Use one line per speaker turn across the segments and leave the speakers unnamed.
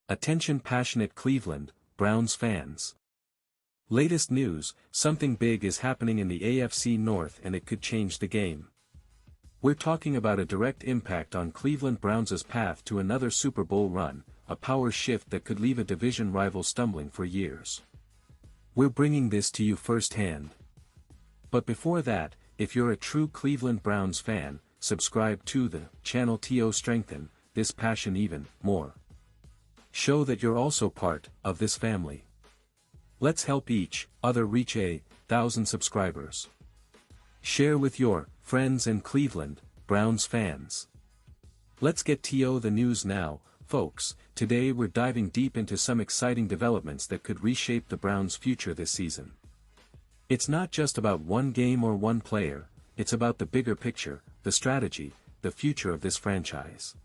Attention passionate Cleveland Browns fans. Latest news, something big is happening in the AFC North and it could change the game. We're talking about a direct impact on Cleveland Browns' path to another Super Bowl run, a power shift that could leave a division rival stumbling for years. We're bringing this to you firsthand. But before that, if you're a true Cleveland Browns fan, subscribe to the channel to strengthen this passion even more. Show that you're also part of this family. Let's help each other reach 1,000 subscribers. Share with your friends and Cleveland Browns fans. Let's get to the news now, folks. Today we're diving deep into some exciting developments that could reshape the Browns' future this season. It's not just about one game or one player, it's about the bigger picture, the strategy, the future of this franchise.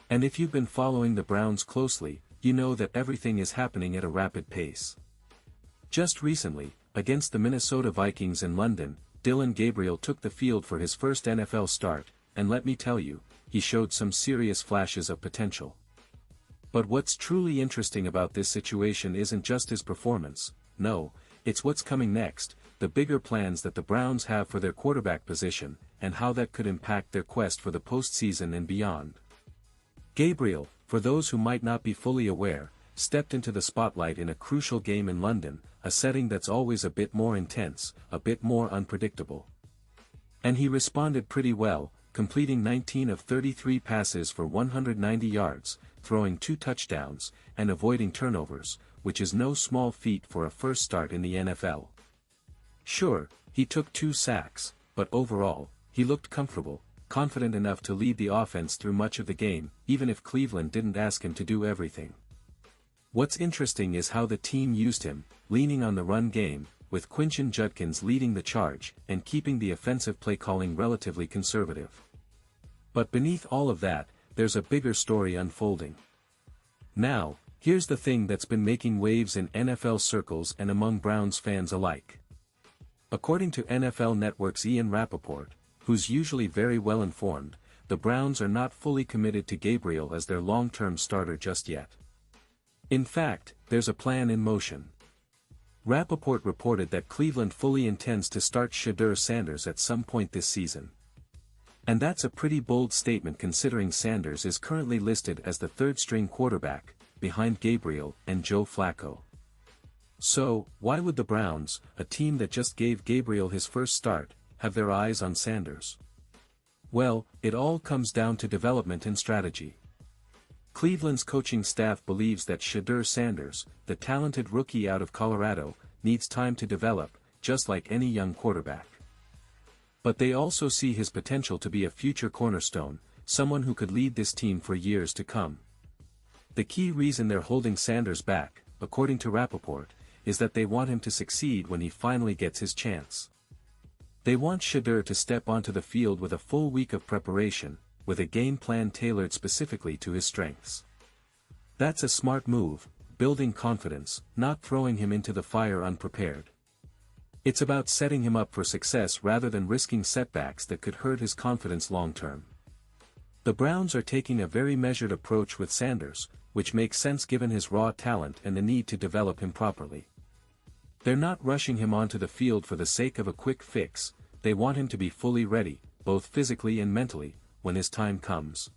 And if you've been following the Browns closely, you know that everything is happening at a rapid pace. Just recently, against the Minnesota Vikings in London, Dillon Gabriel took the field for his first NFL start, and let me tell you, he showed some serious flashes of potential. But what's truly interesting about this situation isn't just his performance, no, it's what's coming next, the bigger plans that the Browns have for their quarterback position, and how that could impact their quest for the postseason and beyond. Gabriel, for those who might not be fully aware, stepped into the spotlight in a crucial game in London, a setting that's always a bit more intense, a bit more unpredictable. And he responded pretty well, completing 19 of 33 passes for 190 yards, throwing 2 touchdowns, and avoiding turnovers, which is no small feat for a first start in the NFL. Sure, he took 2 sacks, but overall, he looked comfortable, confident enough to lead the offense through much of the game, even if Cleveland didn't ask him to do everything. What's interesting is how the team used him, leaning on the run game, with Quinton Judkins leading the charge, and keeping the offensive play calling relatively conservative. But beneath all of that, there's a bigger story unfolding. Now, here's the thing that's been making waves in NFL circles and among Browns fans alike. According to NFL Network's Ian Rappaport, who's usually very well informed, the Browns are not fully committed to Gabriel as their long-term starter just yet. In fact, there's a plan in motion. Rappaport reported that Cleveland fully intends to start Shedeur Sanders at some point this season. And that's a pretty bold statement considering Sanders is currently listed as the third-string quarterback, behind Gabriel and Joe Flacco. So, why would the Browns, a team that just gave Gabriel his first start, have their eyes on Sanders? Well, it all comes down to development and strategy. Cleveland's coaching staff believes that Shedeur Sanders, the talented rookie out of Colorado, needs time to develop, just like any young quarterback. But they also see his potential to be a future cornerstone, someone who could lead this team for years to come. The key reason they're holding Sanders back, according to Rappaport, is that they want him to succeed when he finally gets his chance. They want Shedeur to step onto the field with a full week of preparation, with a game plan tailored specifically to his strengths. That's a smart move, building confidence, not throwing him into the fire unprepared. It's about setting him up for success rather than risking setbacks that could hurt his confidence long-term. The Browns are taking a very measured approach with Sanders, which makes sense given his raw talent and the need to develop him properly. They're not rushing him onto the field for the sake of a quick fix, they want him to be fully ready, both physically and mentally, when his time comes.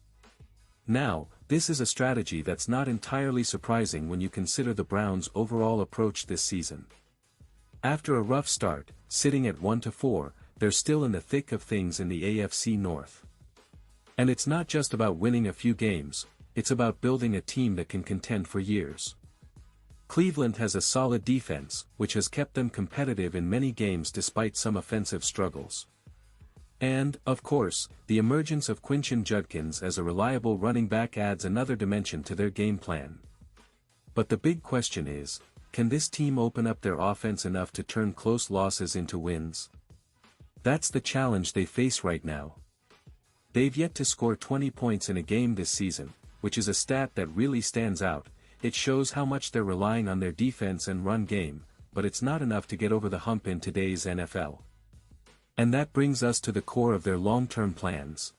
Now, this is a strategy that's not entirely surprising when you consider the Browns' overall approach this season. After a rough start, sitting at 1-4, they're still in the thick of things in the AFC North. And it's not just about winning a few games, it's about building a team that can contend for years. Cleveland has a solid defense, which has kept them competitive in many games despite some offensive struggles. And, of course, the emergence of Quinton Judkins as a reliable running back adds another dimension to their game plan. But the big question is, can this team open up their offense enough to turn close losses into wins? That's the challenge they face right now. They've yet to score 20 points in a game this season, which is a stat that really stands out. It shows how much they're relying on their defense and run game, but it's not enough to get over the hump in today's NFL. And that brings us to the core of their long-term plans.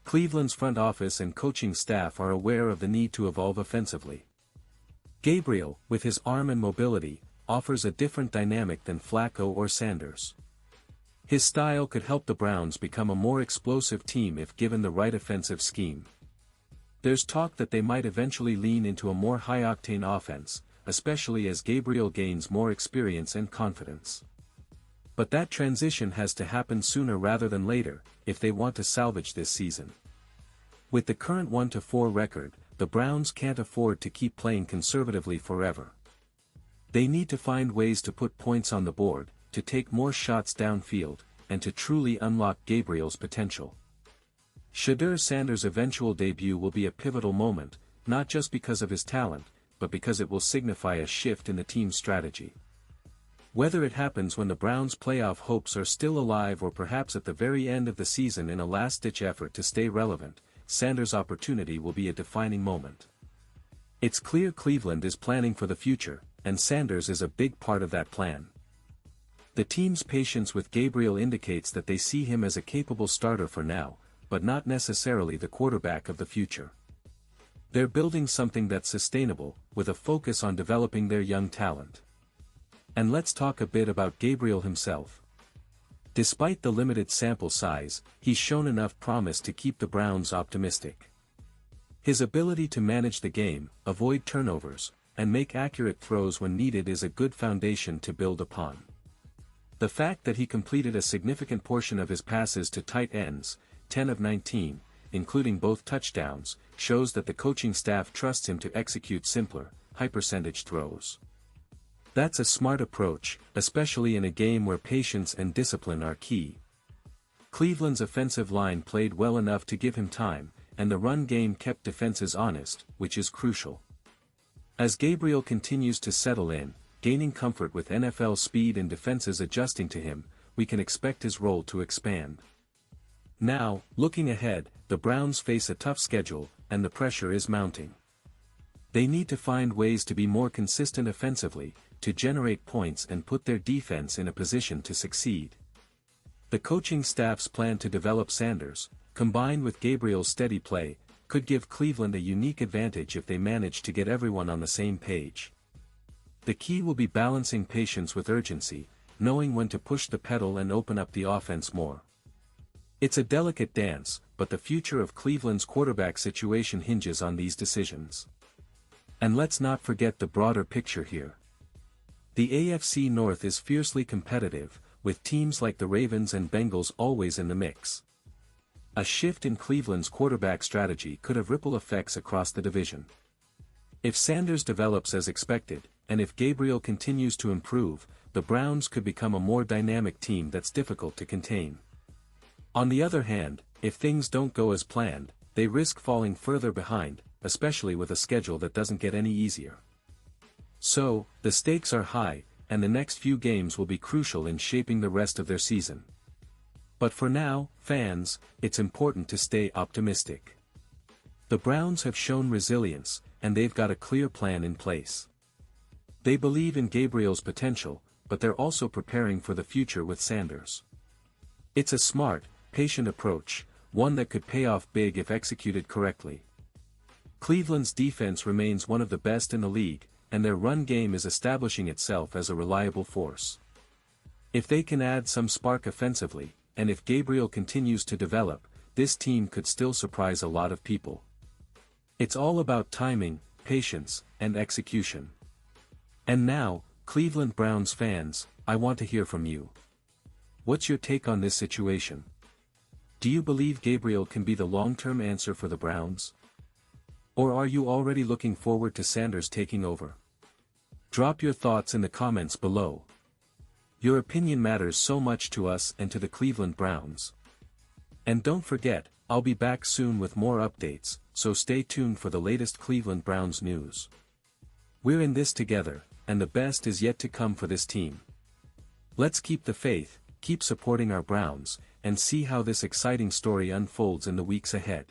Cleveland's front office and coaching staff are aware of the need to evolve offensively. Gabriel, with his arm and mobility, offers a different dynamic than Flacco or Sanders. His style could help the Browns become a more explosive team if given the right offensive scheme. There's talk that they might eventually lean into a more high-octane offense, especially as Gabriel gains more experience and confidence. But that transition has to happen sooner rather than later, if they want to salvage this season. With the current 1-4 record, the Browns can't afford to keep playing conservatively forever. They need to find ways to put points on the board, to take more shots downfield, and to truly unlock Gabriel's potential. Shedeur Sanders' eventual debut will be a pivotal moment, not just because of his talent, but because it will signify a shift in the team's strategy. Whether it happens when the Browns' playoff hopes are still alive or perhaps at the very end of the season in a last-ditch effort to stay relevant, Sanders' opportunity will be a defining moment. It's clear Cleveland is planning for the future, and Sanders is a big part of that plan. The team's patience with Gabriel indicates that they see him as a capable starter for now, but not necessarily the quarterback of the future. They're building something that's sustainable, with a focus on developing their young talent. And let's talk a bit about Gabriel himself. Despite the limited sample size, he's shown enough promise to keep the Browns optimistic. His ability to manage the game, avoid turnovers, and make accurate throws when needed is a good foundation to build upon. The fact that he completed a significant portion of his passes to tight ends, 10 of 19, including both touchdowns, shows that the coaching staff trusts him to execute simpler, high-percentage throws. That's a smart approach, especially in a game where patience and discipline are key. Cleveland's offensive line played well enough to give him time, and the run game kept defenses honest, which is crucial. As Gabriel continues to settle in, gaining comfort with NFL speed and defenses adjusting to him, we can expect his role to expand. Now, looking ahead, the Browns face a tough schedule, and the pressure is mounting. They need to find ways to be more consistent offensively, to generate points and put their defense in a position to succeed. The coaching staff's plan to develop Sanders, combined with Gabriel's steady play, could give Cleveland a unique advantage if they manage to get everyone on the same page. The key will be balancing patience with urgency, knowing when to push the pedal and open up the offense more. It's a delicate dance, but the future of Cleveland's quarterback situation hinges on these decisions. And let's not forget the broader picture here. The AFC North is fiercely competitive, with teams like the Ravens and Bengals always in the mix. A shift in Cleveland's quarterback strategy could have ripple effects across the division. If Sanders develops as expected, and if Gabriel continues to improve, the Browns could become a more dynamic team that's difficult to contain. On the other hand, if things don't go as planned, they risk falling further behind, especially with a schedule that doesn't get any easier. So, the stakes are high, and the next few games will be crucial in shaping the rest of their season. But for now, fans, it's important to stay optimistic. The Browns have shown resilience, and they've got a clear plan in place. They believe in Gabriel's potential, but they're also preparing for the future with Sanders. It's a smart, patient approach, one that could pay off big if executed correctly. Cleveland's defense remains one of the best in the league, and their run game is establishing itself as a reliable force. If they can add some spark offensively, and if Gabriel continues to develop, this team could still surprise a lot of people. It's all about timing, patience, and execution. And now, Cleveland Browns fans, I want to hear from you. What's your take on this situation? Do you believe Gabriel can be the long-term answer for the Browns? Or are you already looking forward to Sanders taking over? Drop your thoughts in the comments below. Your opinion matters so much to us and to the Cleveland Browns. And don't forget, I'll be back soon with more updates, so stay tuned for the latest Cleveland Browns news. We're in this together, and the best is yet to come for this team. Let's keep the faith, keep supporting our Browns, and see how this exciting story unfolds in the weeks ahead.